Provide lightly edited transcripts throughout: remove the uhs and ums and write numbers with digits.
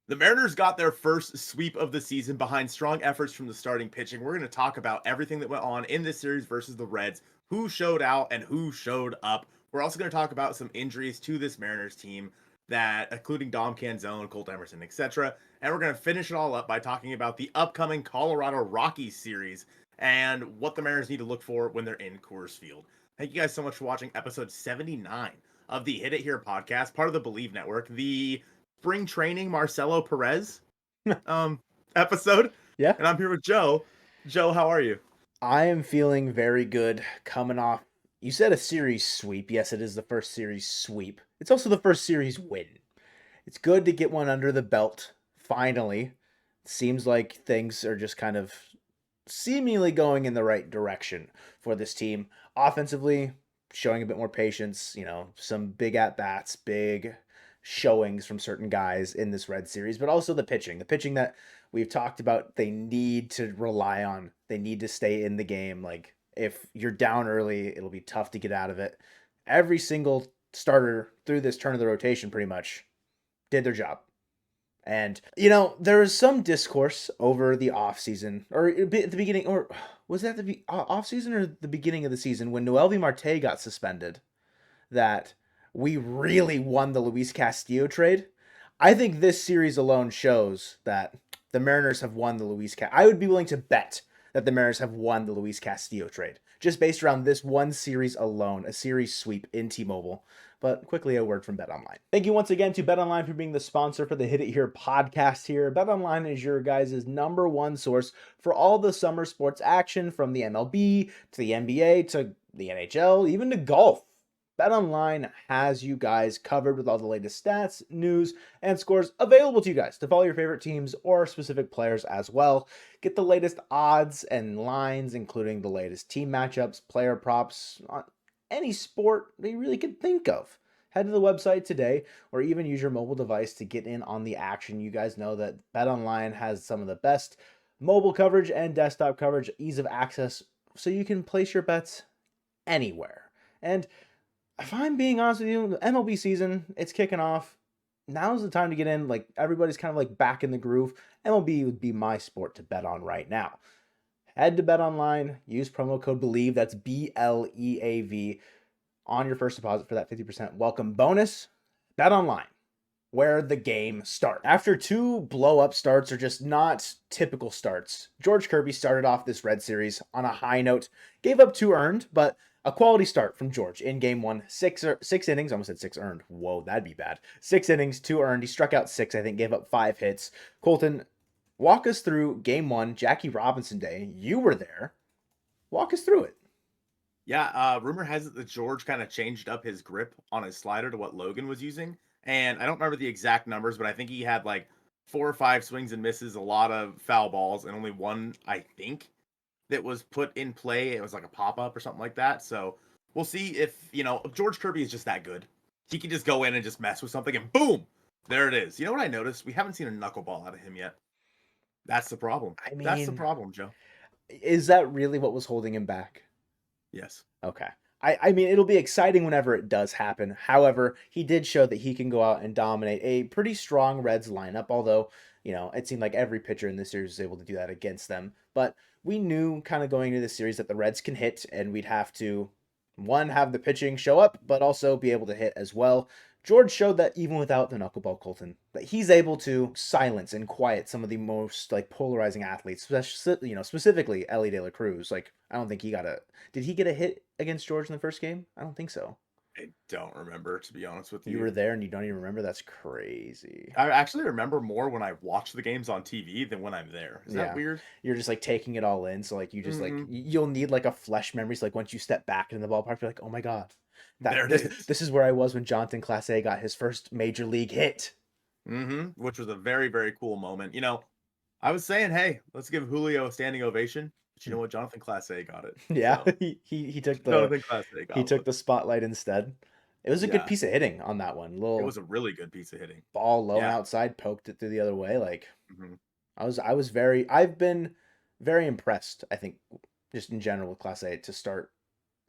The Mariners got their first sweep of the season behind strong efforts from the starting pitching. We're going to talk about everything that went on in this series versus the Reds, who showed out and who showed up. We're also going to talk about some injuries to this Mariners team that including Dom Canzone, Colt Emerson, etc. And we're going to finish it all up by talking about the upcoming Colorado Rockies series and what the Mariners need to look for when they're in Coors Field. Thank you guys so much for watching episode 79 of the Hit It Here podcast, part of the Bleav Network. The spring training Marcelo Perez um episode. Yeah, And I'm here with Joe. Joe, how are you? I am feeling very good coming off. You said a series sweep. Yes, it is the first series sweep. It's also the first series win. It's good to get one under the belt, finally. Seems like things are just kind of seemingly going in the right direction for this team. Offensively, showing a bit more patience, some big at bats, big showings from certain guys in this Red series, but also the pitching. The pitching that we've talked about, they need to rely on. They need to stay in the game. Like, if you're down early, it'll be tough to get out of it. Every single starter through this turn of the rotation pretty much did their job. And, there was some discourse over the offseason, or at the beginning, or was that the offseason or the beginning of the season when Noelvi Marte got suspended, that we really won the Luis Castillo trade. I think this series alone shows that the Mariners have won the I would be willing to bet that the Mariners have won the Luis Castillo trade just based around this one series alone, a series sweep in T-Mobile. But quickly, a word from BetOnline. Thank you once again to BetOnline for being the sponsor for the Hit It Here podcast here. BetOnline is your guys' number one source for all the summer sports action, from the MLB to the NBA to the NHL, even to golf. BetOnline has you guys covered with all the latest stats, news, and scores available to you guys to follow your favorite teams or specific players as well. Get the latest odds and lines, including the latest team matchups, player props on any sport that you really could think of. Head to the website today or even use your mobile device to get in on the action. You guys know that BetOnline has some of the best mobile coverage and desktop coverage, ease of access, so you can place your bets anywhere. And if I'm being honest with you, the MLB season, it's kicking off. Now's the time to get in. Like, everybody's kind of like back in the groove. MLB would be my sport to bet on right now. Head to Bet Online, use promo code Bleav, that's BLEAV, on your first deposit for that 50% welcome bonus. Bet Online, where the game starts. After two blow-up starts, or just not typical starts, George Kirby started off this Red Series on a high note, gave up 2 earned, but a quality start from George in game 1. Six innings, almost said 6 earned. Whoa, that'd be bad. 6 innings, 2 earned. He struck out 6, I think, gave up 5 hits. Colton, walk us through game 1, Jackie Robinson Day. You were there. Walk us through it. Yeah, rumor has it that George kind of changed up his grip on his slider to what Logan was using. And I don't remember the exact numbers, but I think he had like 4 or 5 swings and misses, a lot of foul balls, and only one, I think, that was put in play. It was like a pop-up or something like that. So we'll see if George Kirby is just that good. He can just go in and just mess with something and boom, there it is. You know what I noticed? We haven't seen a knuckleball out of him yet. That's the problem. I That's the mean, problem, Joe. is that really what was holding him back? Yes. Okay. I mean, it'll be exciting whenever it does happen. However, he did show that he can go out and dominate a pretty strong Reds lineup, although, it seemed like every pitcher in this series was able to do that against them. But we knew kind of going into this series that the Reds can hit, and we'd have to, one, have the pitching show up, but also be able to hit as well. George showed that even without the knuckleball Colton, that he's able to silence and quiet some of the most like polarizing athletes, specifically Ellie De La Cruz. Like, I don't think he got a. Did he get a hit against George in the first game? I don't think so. I don't remember, to be honest with You you. were there and you don't even remember? That's crazy. I actually remember more when I watch the games on TV than when I'm there. Is that Yeah, weird? you're just like taking it all in. So like you just like Hmm. you'll need like a flesh memory. So like once you step back into the ballpark, you're like, oh my god, There that it this is. this is where I was when Jonathan Class A got his first major league hit. Which was a very, very cool moment. I was saying, hey, let's give Julio a standing ovation. But you know what? Jonathan Class A got it. Yeah, So he took the Jonathan Class A he got took one. the spotlight instead. It was a good Yeah. piece of hitting on that one. It Little was a really good piece of hitting. ball low and Yeah. outside, poked it through the other way. Like, Hmm. I've been very impressed, I think, just in general with Class A to start,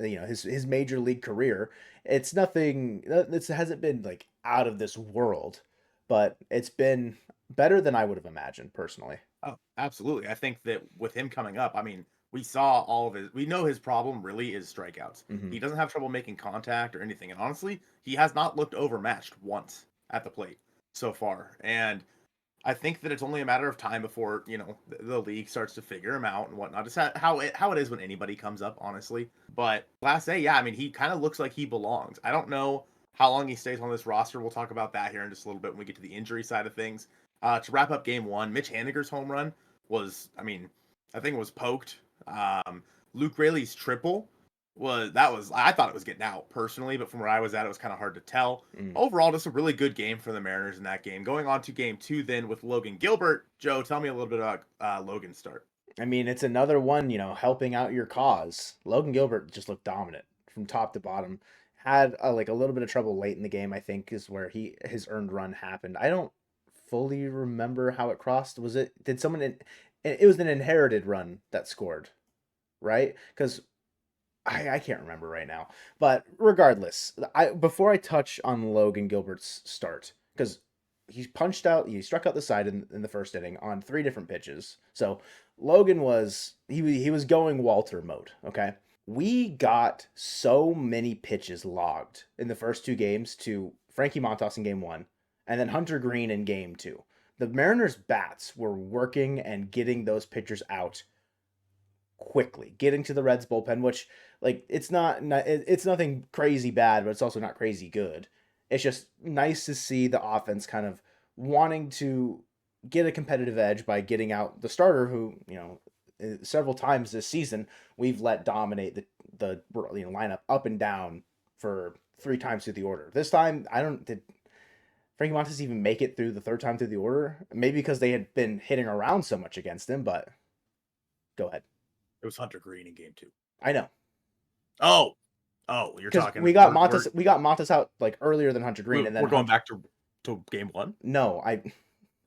his major league career. It's nothing. It hasn't been like out of this world, but it's been better than I would have imagined personally. Oh, absolutely. I think that with him coming up, I mean, we saw all of his we know his problem really is strikeouts. Hmm. He doesn't have trouble making contact or anything. And honestly, he has not looked overmatched once at the plate so far. And I think that it's only a matter of time before, the league starts to figure him out and whatnot. It's how it is when anybody comes up, honestly. But Class A, yeah, I mean, he kind of looks like he belongs. I don't know how long he stays on this roster. We'll talk about that here in just a little bit when we get to the injury side of things. To wrap up game one, Mitch Haniger's home run was, I mean, I think it was poked. Luke Raley's triple I thought it was getting out personally, but from where I was at, it was kind of hard to tell. Mm. Overall, just a really good game for the Mariners in that game. Going on to game two then with Logan Gilbert. Joe, tell me a little bit about Logan's start. I mean, it's another one, helping out your cause. Logan Gilbert just looked dominant from top to bottom. Had like a little bit of trouble late in the game, I think, is where his earned run happened. I don't fully remember how it crossed. Did someone it was an inherited run that scored, right? Because I can't remember right now. But regardless, before I touch on Logan Gilbert's start, because he struck out the side in the first inning on three different pitches. So Logan he was going Walter mode. Okay. We got so many pitches logged in the first two games to Frankie Montas in game one, and then Hunter Green in game two. The Mariners bats were working and getting those pitchers out quickly, getting to the Reds bullpen, which like it's nothing crazy bad, but it's also not crazy good. It's just nice to see the offense kind of wanting to get a competitive edge by getting out the starter who, several times this season we've let dominate the lineup up and down for three times through the order. This time, I don't did Frankie Montas even make it through the third time through the order? Maybe because they had been hitting around so much against him, but go ahead. It was Hunter Green in game two. I know. Oh, you're Because talking. We got Montas out like earlier than Hunter Green, and then we're going back to game one. No,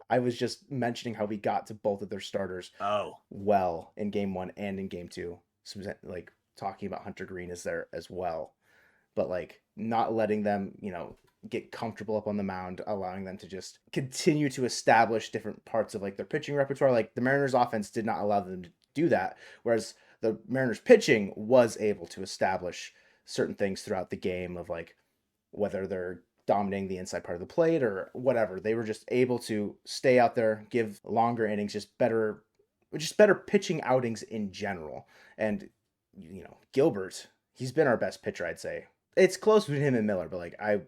I was just mentioning how we got to both of their starters Oh, well in game one and in game two. So, like talking about Hunter Green is there as well, but like not letting them, get comfortable up on the mound, allowing them to just continue to establish different parts of like their pitching repertoire. Like the Mariners offense did not allow them to do that, whereas the Mariners pitching was able to establish certain things throughout the game of like whether they're dominating the inside part of the plate or whatever. They were just able to stay out there, give longer innings, just better pitching outings in general. And Gilbert, he's been our best pitcher, I'd say. It's close between him and Miller, but like I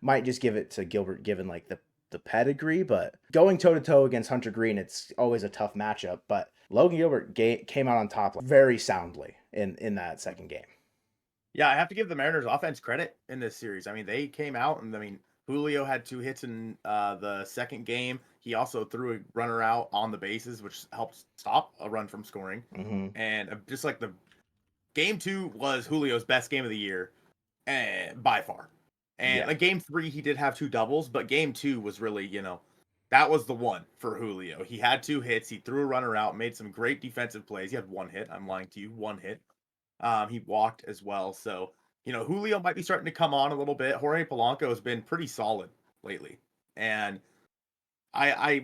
might just give it to Gilbert given like the pedigree, but going toe to toe against Hunter Green, it's always a tough matchup. But Logan Gilbert came out on top like, very soundly in that second game. yeah, I have to give the Mariners offense credit in this series. I mean, they came out and I mean, Julio had 2 hits in the second game. He also threw a runner out on the bases, which helped stop a run from scoring. Mm-hmm. And just like the game two was Julio's best game of the year, by far. And Yeah. like game three, he did have 2 doubles, but game two was really, that was the one for Julio. He had 2 hits. He threw a runner out, made some great defensive plays. He had 1 hit. I'm lying to you, 1 hit. He walked as well. So, Julio might be starting to come on a little bit. Jorge Polanco has been pretty solid lately. And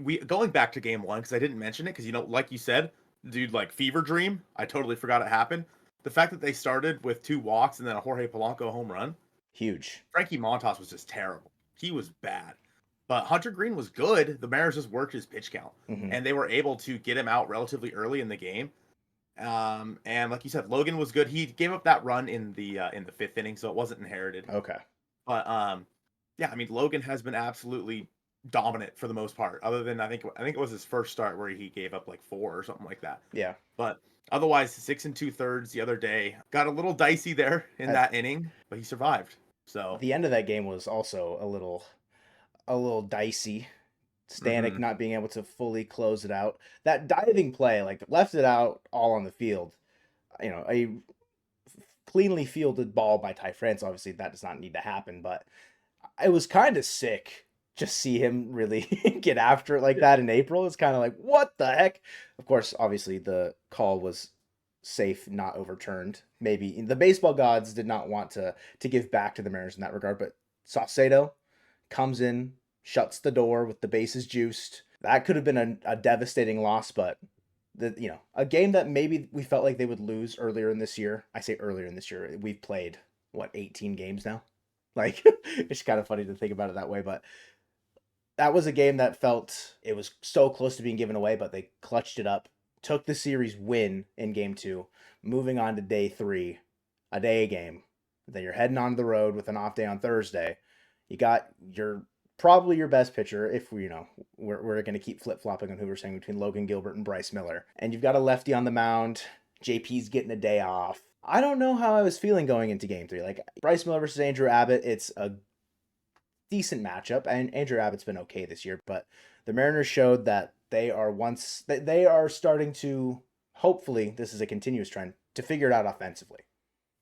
we going back to game one, because I didn't mention it, because, like you said, dude, like fever dream. I totally forgot it happened. The fact that they started with 2 walks and then a Jorge Polanco home run. Huge. Frankie Montas was just terrible. He was bad. But Hunter Green was good. The Mariners just worked his pitch count. Mm-hmm. And they were able to get him out relatively early in the game. And like you said, Logan was good. He gave up that run in the fifth inning, so it wasn't inherited. Okay. But yeah, I mean, Logan has been absolutely dominant for the most part. Other than I think it was his first start where he gave up like 4 or something like that. Yeah. But otherwise, 6 2/3 the other day got a little dicey there in that inning, but he survived. So the end of that game was also a little dicey. Stanek not being able to fully close it out. That diving play, like left it out all on the field. A cleanly fielded ball by Ty France. Obviously, that does not need to happen, but it was kind of sick. Just see him really get after it like that in April. It's kind of like, what the heck? Of course, obviously the call was safe, not overturned. Maybe the baseball gods did not want to give back to the Mariners in that regard, but Saucedo comes in, shuts the door with the bases juiced, That could have been a devastating loss, but a game that maybe we felt like they would lose earlier in this year. I say earlier in this year. We've played what 18 games now. Like it's kind of funny to think about it that way, but that was a game that felt it was so close to being given away, but they clutched it up, took the series win in game 2, moving on to day 3, a day game. Then you're heading on the road with an off day on Thursday. You got your probably your best pitcher if we're going to keep flip-flopping on who we're saying between Logan Gilbert and Bryce Miller. And you've got a lefty on the mound. JP's getting a day off. I don't know how I was feeling going into game 3. Like Bryce Miller versus Andrew Abbott, it's a decent matchup, and Andrew Abbott's been okay this year, but the Mariners showed that they are starting to, hopefully this is a continuous trend, to figure it out offensively.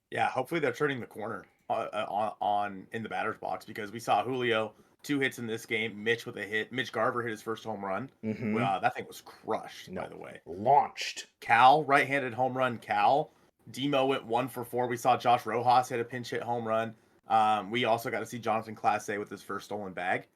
Yeah, hopefully they're turning the corner on in the batter's box, because we saw Julio 2 hits in this game, Mitch with a hit, Mitch Garver hit his first home run. Mm-hmm. That thing was crushed, by the way. Launched. Cal, right-handed home run. Cal. Demo went 1 for 4. We saw Josh Rojas hit a pinch hit home run. We also got to see Jonathan Clase with his first stolen bag.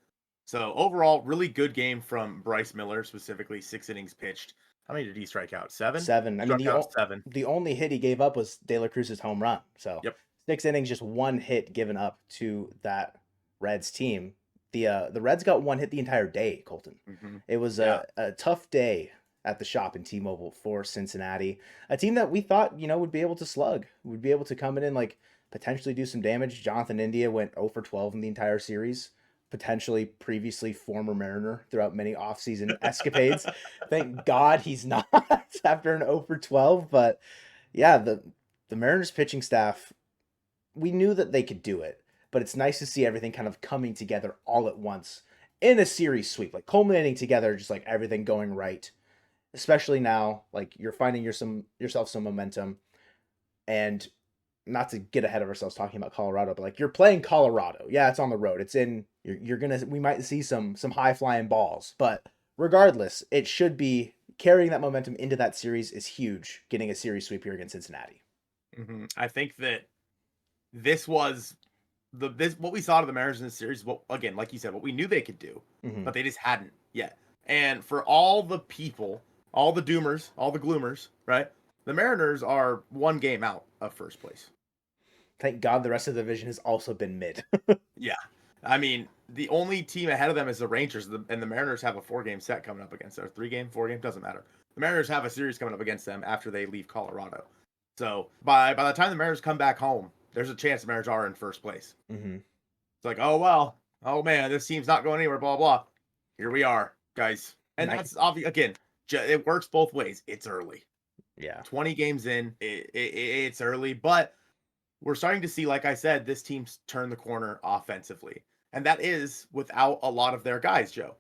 So overall, really good game from Bryce Miller, specifically 6 innings pitched. How many did he strike out? 7? 7. I mean, Struck out 7. the only hit he gave up was De La Cruz's home run. So Yep. 6 innings, just 1 hit given up to that Reds team. The Reds got 1 hit the entire day, Colton. Mm-hmm. It was a tough day at the shop in T-Mobile for Cincinnati, a team that we thought would be able to slug, would be able to come in like potentially do some damage. Jonathan India went 0 for 12 in the entire series, potentially previously former Mariner throughout many offseason escapades. Thank God he's not after an 0 for 12. But yeah, the Mariners pitching staff, we knew that they could do it, but it's nice to see everything kind of coming together all at once in a series sweep, like culminating together, just like everything going right. Especially now, like you're finding yourself some momentum, and not to get ahead of ourselves talking about Colorado, but like you're playing Colorado. Yeah, it's on the road. It's in we might see some high flying balls, but regardless, it should be carrying that momentum into that series is huge. Getting a series sweep here against Cincinnati. Mm-hmm. I think that this was what we saw to the Mariners in this series. What, again, like you said, what we knew they could do, Mm-hmm. but they just hadn't yet. And for all the people, all the doomers, all the gloomers, right? The Mariners are 1 game out of first place. Thank God the rest of the division has also been mid. Yeah. I mean, the only team ahead of them is the Rangers, and the Mariners have a 4-game set coming up against them. 3-game, 4-game, doesn't matter. The Mariners have a series coming up against them after they leave Colorado. So by the time the Mariners come back home, there's a chance the Mariners are in first place. Mm-hmm. It's like, oh, well, oh, man, this team's not going anywhere, blah, blah. Here we are, guys. And that's obvious. Again, it works both ways. It's early. Yeah. 20 games in, it's early, but we're starting to see, like I said, this team's turn the corner offensively. And that is without a lot of their guys, Joe.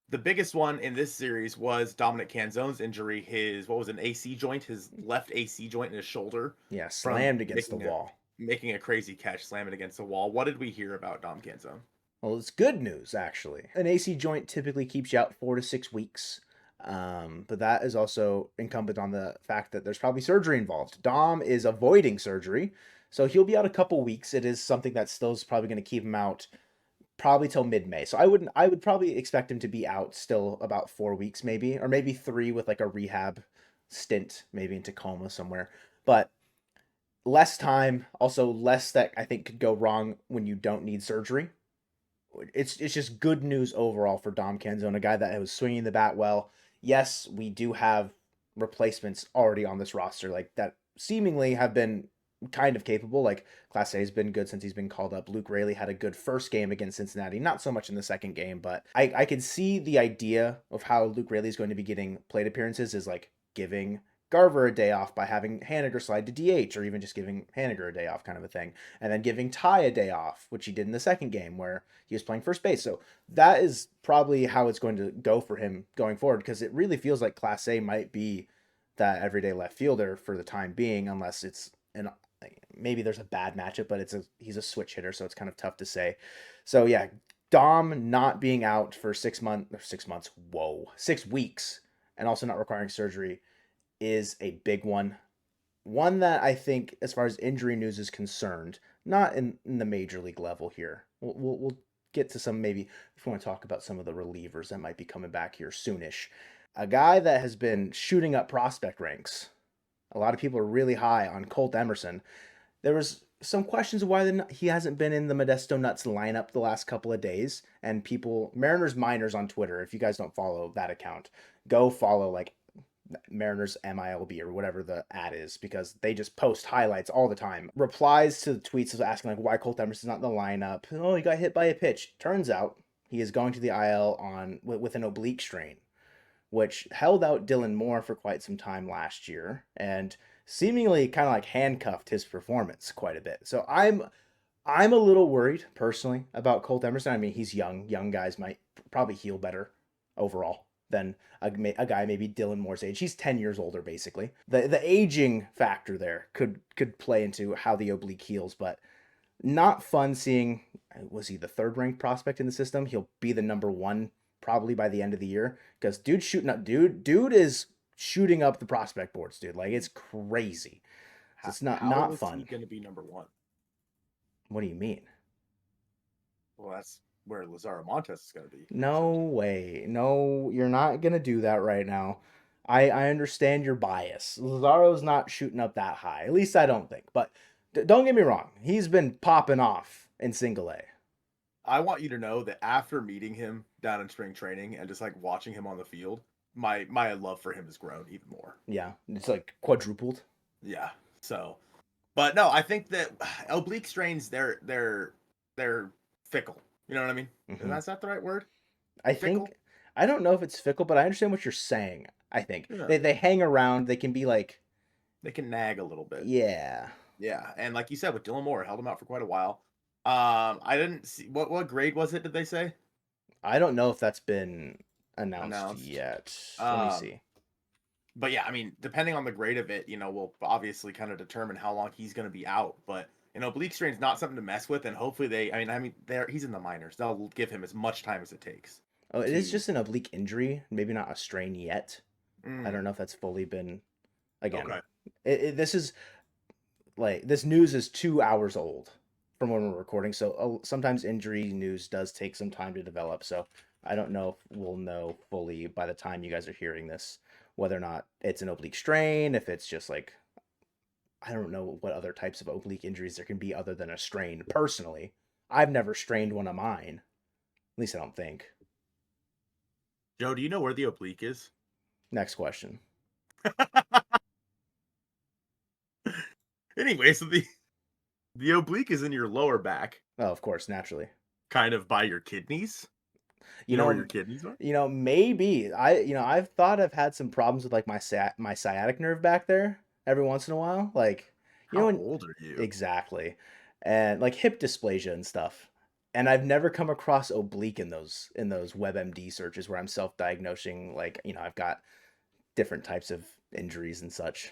The biggest one in this series was Dominic Canzone's injury. His an AC joint, his left AC joint in his shoulder. Yeah, slammed against the making wall. Making a crazy catch, slamming against the wall. What did we hear about Dom Canzone? Well, it's good news, actually. An AC joint typically keeps you out 4 to 6 weeks. But that is also incumbent on the fact that there's probably surgery involved. Dom is avoiding surgery, so he'll be out a couple weeks. It is something that still is probably going to keep him out probably till mid-May. So I would probably expect him to be out still about 4 weeks maybe, or maybe 3 with like a rehab stint, maybe in Tacoma somewhere. But less time, also less that I think could go wrong when you don't need surgery. It's just good news overall for Dom Canzone, a guy that was swinging the bat well. Yes, we do have replacements already on this roster, like that seemingly have been kind of capable. Like Clase has been good since he's been called up. Luke Raley had a good first game against Cincinnati, not so much in the second game, but I could see the idea of how Luke Raley is going to be getting plate appearances is like giving Garver a day off by having Haniger slide to DH, or even just giving Haniger a day off kind of a thing. And then giving Ty a day off, which he did in the second game where he was playing first base. So that is probably how it's going to go for him going forward, because it really feels like Clase might be that everyday left fielder for the time being, unless it's maybe there's a bad matchup, but he's a switch hitter, so it's kind of tough to say. So yeah, Dom not being out for 6 weeks, and also not requiring surgery is a big one. One that I think, as far as injury news is concerned, not in the major league level here. We'll get to some, maybe if you want to talk about some of the relievers that might be coming back here soonish. A guy that has been shooting up prospect ranks. A lot of people are really high on Colt Emerson. There was some questions of why he hasn't been in the Modesto Nuts lineup the last couple of days. And people, Mariners Miners on Twitter, if you guys don't follow that account, go follow like Mariners MILB or whatever the ad is, because they just post highlights all the time. Replies to the tweets of asking like why Colt Emerson's not in the lineup. Oh, he got hit by a pitch. Turns out he is going to the IL on with an oblique strain, which held out Dylan Moore for quite some time last year and seemingly kind of like handcuffed his performance quite a bit. So I'm a little worried personally about Colt Emerson. I mean, he's young. Young guys might probably heal better overall than a guy maybe Dylan Moore's age. He's 10 years older basically. The aging factor there could play into how the oblique heals, but not fun seeing. Was he the third ranked prospect in the system? He'll be the number one probably by the end of the year, because dude's shooting up. Dude is shooting up the prospect boards, dude. Like, it's crazy. So it's not How is he fun. going to be number one? What do you mean? Well, that's where Lazaro Montes is going to be. No way. No, you're not gonna do that right now. I understand your bias. Lazaro's not shooting up that high. At least I don't think. But don't get me wrong. He's been popping off in single A. I want you to know that after meeting him down in spring training and just like watching him on the field, my love for him has grown even more. Yeah, it's like quadrupled. Yeah. So, but no, I think that oblique strains they're fickle. You know what I mean? Mm-hmm. Is that the right word? I Fickle? think I don't know if it's fickle, but I understand what you're saying. I think Yeah. they hang around. They can be like, They can nag a little bit. yeah. Yeah, and like you said with Dylan Moore, held him out for quite a while. I didn't see what grade was it? Did they say I don't know if that's been announced announced? yet. Let me Um, see. but yeah, I mean, depending on the grade of it, will obviously kind of determine how long he's going to be out. But oblique strain's not something to mess with, and hopefully he's in the minors. They'll give him as much time as it takes Oh, it is to. just an oblique injury, maybe not a strain yet. I don't Mm, know if that's fully been. Again, okay. this is like this news is 2 hours old from when we're recording, so sometimes injury news does take some time to develop. So I don't know if we'll know fully by the time you guys are hearing this whether or not it's an oblique strain, if it's just like I don't know what other types of oblique injuries there can be other than a strain. Personally, I've never strained one of mine. At least I don't think. Joe, do you know where the oblique is? Next question. Anyway, so the oblique is in your lower back, Oh, of course, naturally. kind of by your kidneys. You You know where your know, kidneys are? maybe I've thought I've had some problems with like my sciatic nerve back there every once in a while. Like, How when old are you? exactly, and like hip dysplasia and stuff. And I've never come across oblique in those WebMD searches where I'm self-diagnosing like, I've got different types of injuries and such.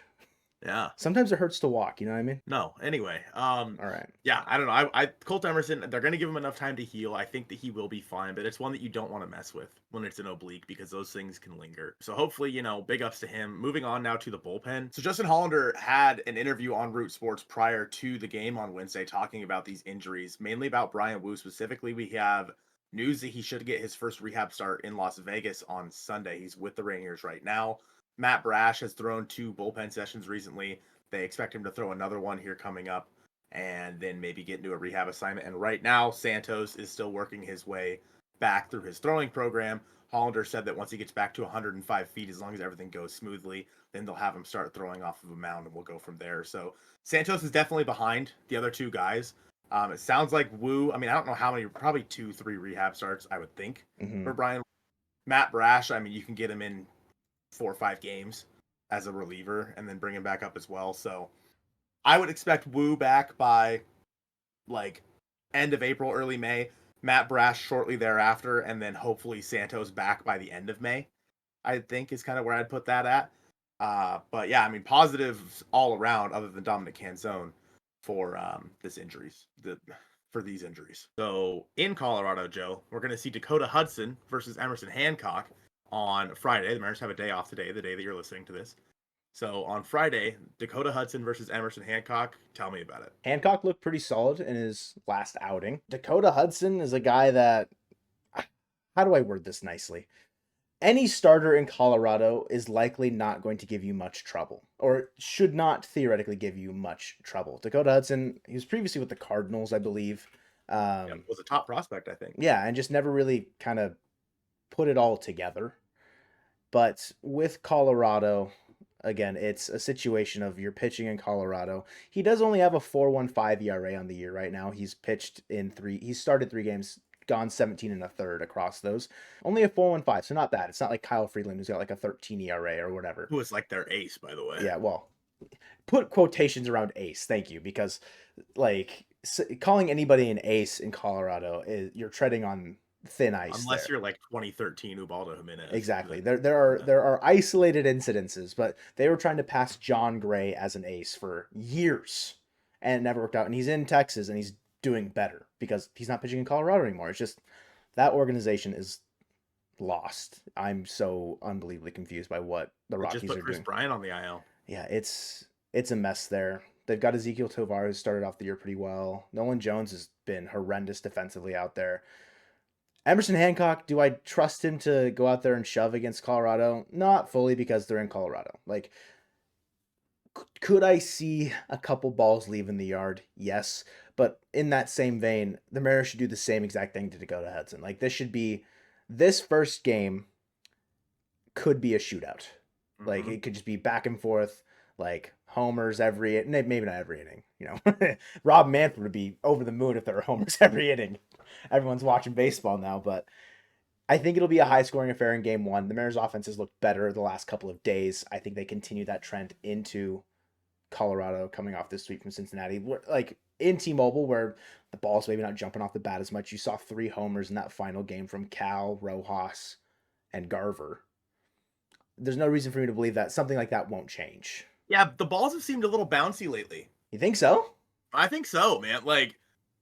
Yeah. Sometimes it hurts to walk, you know what I mean? No. Anyway, All right. yeah, I don't know. I Colt Emerson, they're gonna give him enough time to heal. I think that he will be fine, but it's one that you don't want to mess with when it's an oblique because those things can linger. So hopefully, big ups to him. Moving on now to the bullpen. So Justin Hollander had an interview on Root Sports prior to the game on Wednesday talking about these injuries, mainly about Brian Wu specifically. We have news that he should get his first rehab start in Las Vegas on Sunday. He's with the Rangers right now. Matt Brash has thrown 2 bullpen sessions recently. They expect him to throw another one here coming up and then maybe get into a rehab assignment. And right now, Santos is still working his way back through his throwing program. Hollander said that once he gets back to 105 feet, as long as everything goes smoothly, then they'll have him start throwing off of a mound and we'll go from there. So Santos is definitely behind the other 2 guys. It sounds like Wu, I don't know how many, probably 2-3 rehab starts, I would think, Mm-hmm. for Brian. Matt Brash, you can get him in 4 or 5 games as a reliever and then bring him back up as well. So I would expect Wu back by like end of April, early May. Matt Brash shortly thereafter, and then hopefully Santos back by the end of May. I think is kind of where I'd put that at. But yeah, positives all around, other than Dominic Canzone for for these injuries. So in Colorado, Joe, we're going to see Dakota Hudson versus Emerson Hancock on Friday. The Mariners have a day off today, the day that you're listening to this. So on Friday, Dakota Hudson versus Emerson Hancock. Tell me about it. Hancock looked pretty solid in his last outing. Dakota Hudson is a guy that, how do I word this nicely? Any starter in Colorado is likely not going to give you much trouble, or should not theoretically give you much trouble. Dakota Hudson, he was previously with the Cardinals, I Bleav. Yep, was a top prospect, I think. Yeah, and just never really kind of put it all together. But with Colorado, again, it's a situation of you're pitching in Colorado. He does only have a 4.15 ERA on the year right now. He's started 3 games, gone 17 and a third across those. Only a 4.15, so not bad. It's not like Kyle Freeland who's got like a 13 ERA or whatever. Who was like their ace, by the way. Yeah, well, put quotations around ace. Thank you, because like calling anybody an ace in Colorado is you're treading on thin ice. Unless you're like 2013 Ubaldo Jimenez. Exactly. There are isolated incidences, but they were trying to pass John Gray as an ace for years, and it never worked out. And he's in Texas, and he's doing better because he's not pitching in Colorado anymore. It's just that organization is lost. I'm so unbelievably confused by what the Rockies just put are Chris doing. Bryant on the IL. Yeah, it's a mess there. They've got Ezekiel Tovar, who started off the year pretty well. Nolan Jones has been horrendous defensively out there. Emerson Hancock, do I trust him to go out there and shove against Colorado? Not fully, because they're in Colorado. Like, could I see a couple balls leaving the yard? Yes. But in that same vein, the Mariners should do the same exact thing to Dakota Hudson. Like, this first game could be a shootout. Like, it could just be back and forth, like homers maybe not every inning. Rob Manfred would be over the moon if there were homers every inning. Everyone's watching baseball now, but I think it'll be a high-scoring affair in Game 1. The Mariners' offense has looked better the last couple of days. I think they continue that trend into Colorado, coming off this sweep from Cincinnati. Like in T-Mobile, where the ball's maybe not jumping off the bat as much, you saw 3 homers in that final game from Cal, Rojas, and Garver. There's no reason for me to believe that something like that won't change. Yeah, the balls have seemed a little bouncy lately. You think so? I think so, man. Like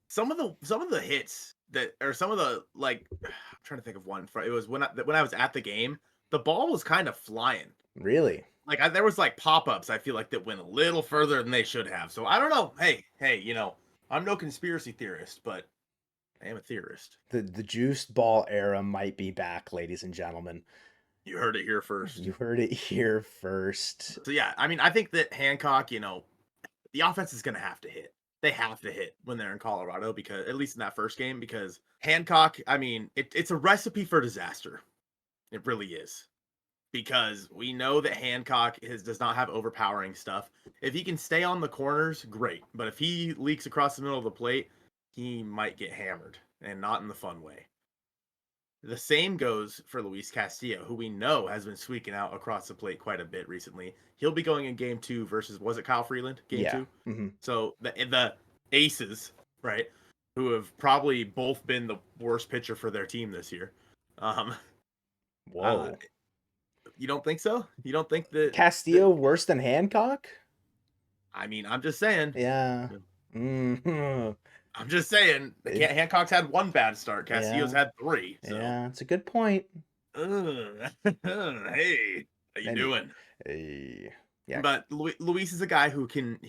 some of the hits that, or some of the, like, I'm trying to think of one. It was when I was at the game, the ball was kind of flying. Really? Like there was like pop-ups, I feel like, that went a little further than they should have. So I don't know. Hey, I'm no conspiracy theorist, but I am a theorist. The juiced ball era might be back, ladies and gentlemen. You heard it here first. You heard it here first. So yeah, I mean, I think that Hancock, the offense is going to have to hit. They have to hit when they're in Colorado, because at least in that first game, because Hancock, I mean, it's a recipe for disaster. It really is. Because we know that Hancock does not have overpowering stuff. If he can stay on the corners, great. But if he leaks across the middle of the plate, he might get hammered, and not in the fun way. The same goes for Luis Castillo, who we know has been squeaking out across the plate quite a bit recently. He'll be going in Game 2 versus, was it Kyle Freeland? Game 2? Mm-hmm. So the aces, right, who have probably both been the worst pitcher for their team this year. Whoa. You don't think so? You don't think that Castillo worse than Hancock? I mean, I'm just saying. Yeah. Mm-hmm. I'm just saying. Hancock's had 1 bad start. Castillo's had 3. So. Yeah, it's a good point. Hey, how you doing? Hey. Yeah. But Luis is a guy who can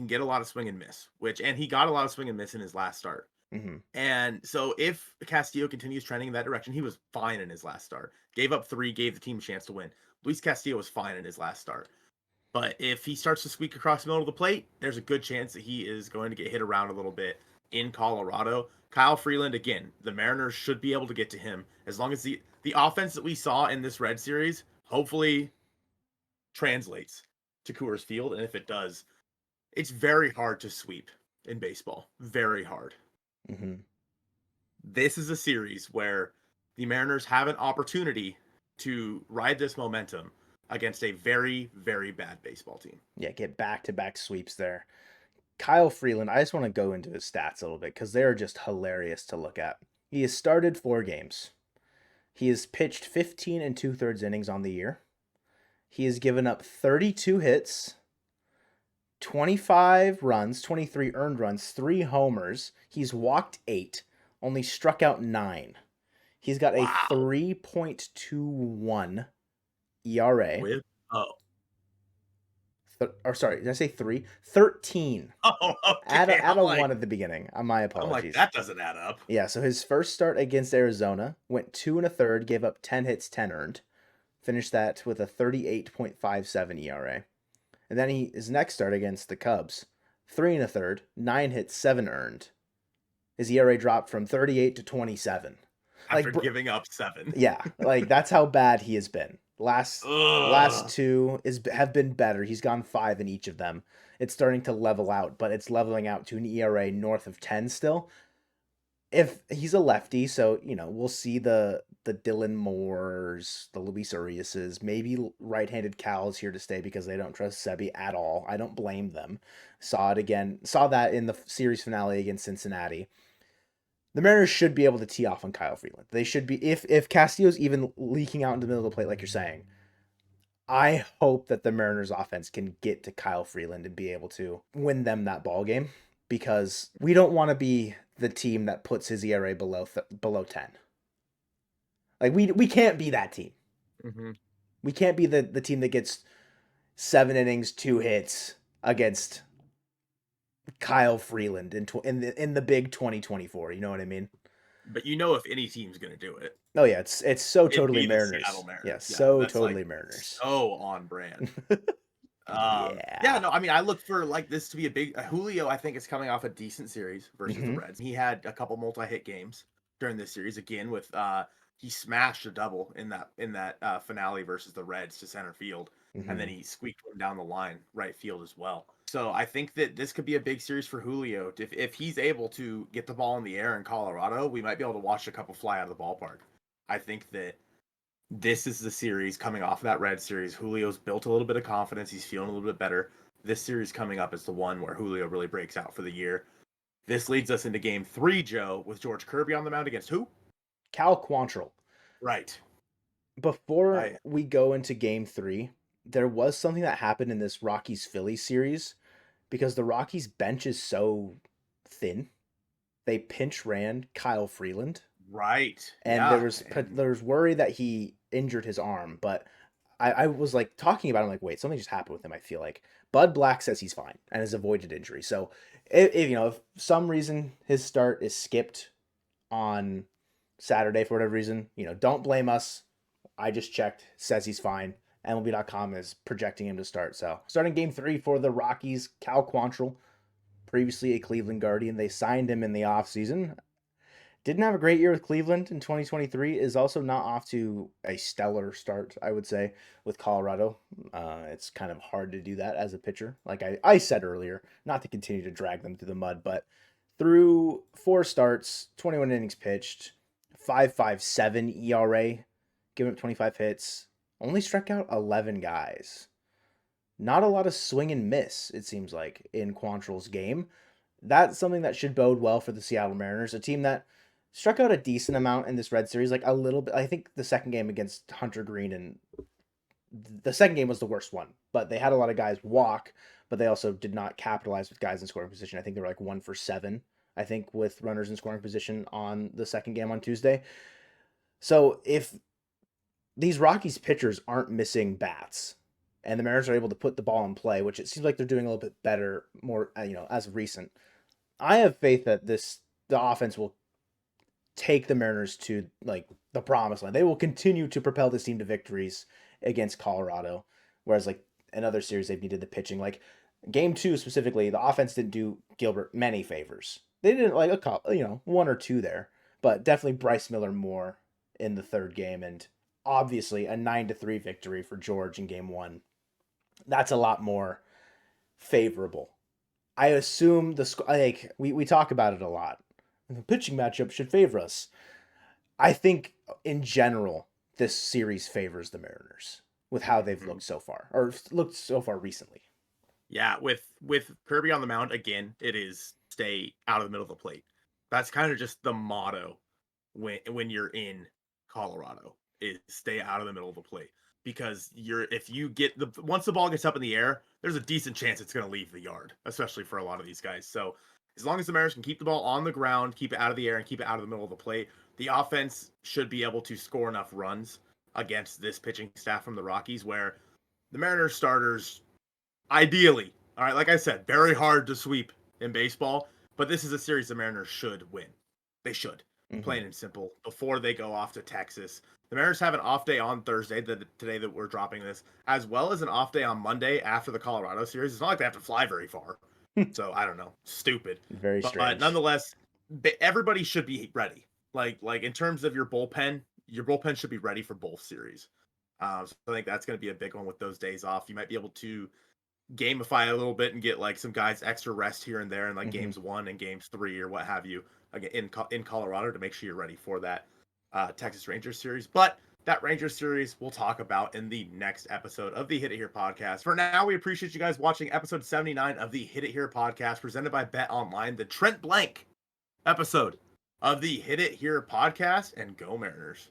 get a lot of swing and miss, and he got a lot of swing and miss in his last start. Mm-hmm. And so if Castillo continues trending in that direction, he was fine in his last start. Gave up 3, gave the team a chance to win. Luis Castillo was fine in his last start. But if he starts to squeak across the middle of the plate, there's a good chance that he is going to get hit around a little bit in Colorado. Kyle Freeland, again, the Mariners should be able to get to him as long as the offense that we saw in this Red Series hopefully translates to Coors Field. And if it does, it's very hard to sweep in baseball. Very hard. Mm-hmm. This is a series where the Mariners have an opportunity to ride this momentum against a very, very bad baseball team. Yeah, get back-to-back sweeps there. Kyle Freeland, I just want to go into his stats a little bit because they're just hilarious to look at. He has started 4 games. He has pitched 15 2/3 innings on the year. He has given up 32 hits, 25 runs, 23 earned runs, 3 homers. He's walked 8, only struck out 9. He's got a 3.21 ERA. or sorry, did I say 3? 13. Oh, Add okay. a 1 at the beginning. My I'm like, apologies. that doesn't add up. Yeah, so his first start against Arizona went 2 and a third, gave up 10 hits, 10 earned. Finished that with a 38.57 ERA. And then his next start against the Cubs, 3 and a third, 9 hits, 7 earned. His ERA dropped from 38 to 27. After Like, giving up 7. yeah, like that's how bad he has been. Last Ugh. two have been better. He's gone 5 in each of them. It's starting to level out, but it's leveling out to an ERA north of 10 still. If he's a lefty, so we'll see the Dylan Moores, the Luis Ariases, maybe right-handed Cal's here to stay because they don't trust Sebi at all. I don't blame them. Saw it again. Saw that in the series finale against Cincinnati. The Mariners should be able to tee off on Kyle Freeland. They should be if Castillo's even leaking out into the middle of the plate like you're saying. I hope that the Mariners offense can get to Kyle Freeland and be able to win them that ball game because we don't want to be the team that puts his ERA below 10. Like we can't be that team. Mm-hmm. We can't be the team that gets 7 innings, 2 hits against Kyle Freeland in the big 2024. You know what I mean? But if any team's gonna do it, Oh yeah, it's so it'd totally be the Seattle Mariners. Mariners. Yeah, Yeah, so that's like totally Mariners. so on brand. Yeah, Yeah. no, I mean, I look for like this to be a big Julio. I think is coming off a decent series versus the Hmm. Reds. He had a couple multi-hit games during this series again with he smashed a double in that finale versus the Reds to center field, and then Hmm. he squeaked one down the line right field as well. So I think that this could be a big series for Julio. If he's able to get the ball in the air in Colorado, we might be able to watch a couple fly out of the ballpark. I think that this is the series coming off of that Red series. Julio's built a little bit of confidence. He's feeling a little bit better. This series coming up is the one where Julio really breaks out for the year. This leads us into game 3, Joe, with George Kirby on the mound against who? Cal Quantrill. Right. Before I we go into game 3, there was something that happened in this Rockies Phillies series because the Rockies bench is so thin. They pinch ran Kyle Freeland, right. and there Yeah. was And there was worry that he injured his arm, but I was like talking about him like, wait, something just happened with him. I feel like Bud Black says he's fine and has avoided injury. So if some reason his start is skipped on Saturday for whatever reason, don't blame us. I just checked, says he's fine. MLB.com is projecting him to start. So starting game 3 for the Rockies, Cal Quantrill, previously a Cleveland Guardian. They signed him in the offseason. Didn't have a great year with Cleveland in 2023. Is also not off to a stellar start, I would say, with Colorado. It's kind of hard to do that as a pitcher. Like I said earlier, not to continue to drag them through the mud, but through 4 starts, 21 innings pitched, 5.57 ERA, giving up 25 hits, only struck out 11 guys. Not a lot of swing and miss, it seems like, in Quantrill's game. That's something that should bode well for the Seattle Mariners, a team that struck out a decent amount in this Red Series, like a little bit. I think the second game against Hunter Green, and the second game was the worst one, but they had a lot of guys walk, but they also did not capitalize with guys in scoring position. I think they were like 1 for 7, I think, with runners in scoring position on the second game on Tuesday. So if these Rockies pitchers aren't missing bats, and the Mariners are able to put the ball in play, which it seems like they're doing a little bit better, more as of recent. I have faith that the offense will take the Mariners to like the promised land. They will continue to propel this team to victories against Colorado, whereas like in other series they've needed the pitching. Like game 2 specifically, the offense didn't do Gilbert many favors. They didn't like a couple, 1 or 2 there, but definitely Bryce Miller more in the third game, and obviously a 9-3 victory for George in game 1. That's a lot more favorable. I assume like we talk about it a lot. The pitching matchup should favor us. I think in general this series favors the Mariners with how they've Mhm. looked so far, or looked so far recently. Yeah, with Kirby on the mound again, it is stay out of the middle of the plate. That's kind of just the motto when you're in Colorado is stay out of the middle of the plate because if you get the once the ball gets up in the air, there's a decent chance it's going to leave the yard, especially for a lot of these guys. So as long as the Mariners can keep the ball on the ground, keep it out of the air, and keep it out of the middle of the plate, the offense should be able to score enough runs against this pitching staff from the Rockies where the Mariners starters Ideally, all right, like I said, very hard to sweep in baseball, but this is a series the Mariners should win. They should, Mm-hmm. plain and simple, before they go off to Texas. The Mariners have an off day on Thursday, today that we're dropping this, as well as an off day on Monday after the Colorado series. It's not like they have to fly very far. So I don't know, stupid. Very But strange. nonetheless, everybody should be ready. Like in terms of your bullpen should be ready for both series. So I think that's going to be a big one with those days off. You might be able to gamify a little bit and get like some guys extra rest here and there in like Mm-hmm. games 1 and games 3 or what have you again in Colorado to make sure you're ready for that Texas Rangers series. But that Rangers series we'll talk about in the next episode of the Hit It Here podcast. For now, we appreciate you guys watching episode 79 of the Hit It Here podcast presented by Bet Online, the Trent Blank episode of the Hit It Here podcast, and go Mariners.